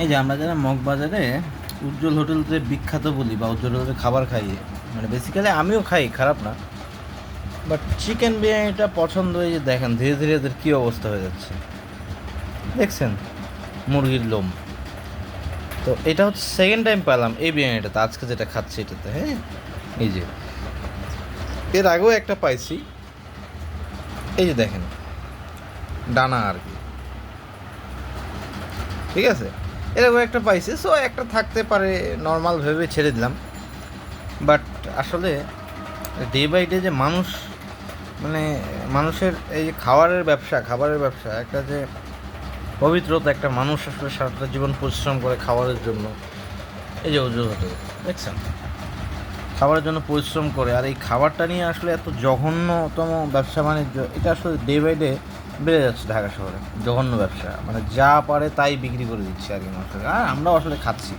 এই যে আমরা যারা মগবাজারে উজ্জ্বল হোটেলতে বিখ্যাত বলি বা উজ্জ্বল হোটেলে খাবার খাই, মানে বেসিক্যালি আমিও খাই, খারাপ না, বাট চিকেন বিরিয়ানিটা পছন্দ। এই যে দেখেন ধীরে ধীরে এদের কী অবস্থা হয়ে যাচ্ছে, দেখছেন মুরগির লোম। তো এটা হচ্ছে সেকেন্ড টাইম পেলাম এই বিরিয়ানিটাতে, আজকে যেটা খাচ্ছি এটাতে। হ্যাঁ, এই যে এর আগেও একটা পাইছি, এই যে দেখেন ডানা আর কি, ঠিক আছে, এরকম একটা পাইছি। সো একটা থাকতে পারে নর্মাল ভেবে ছেড়ে দিলাম। বাট আসলে ডে বাই ডে যে মানুষ, মানে মানুষের এই যে খাবারের ব্যবসা একটা যে পবিত্রতা, একটা মানুষ আসলে সারাটা জীবন পরিশ্রম করে খাবারের জন্য। এই যে উজ্জ্বল হোটেল দেখছেন, খাবারের জন্য পরিশ্রম করে, আর এই খাবারটা নিয়ে আসলে এত জঘন্যতম ব্যবসা বাণিজ্য, এটা আসলে ডে বাই ডে বেড়ে যাচ্ছে ঢাকা শহরে। জঘন্য ব্যবসা, মানে যা পারে তাই বিক্রি করে দিচ্ছে আর কি মানুষের, আর আমরাও আসলে খাচ্ছি।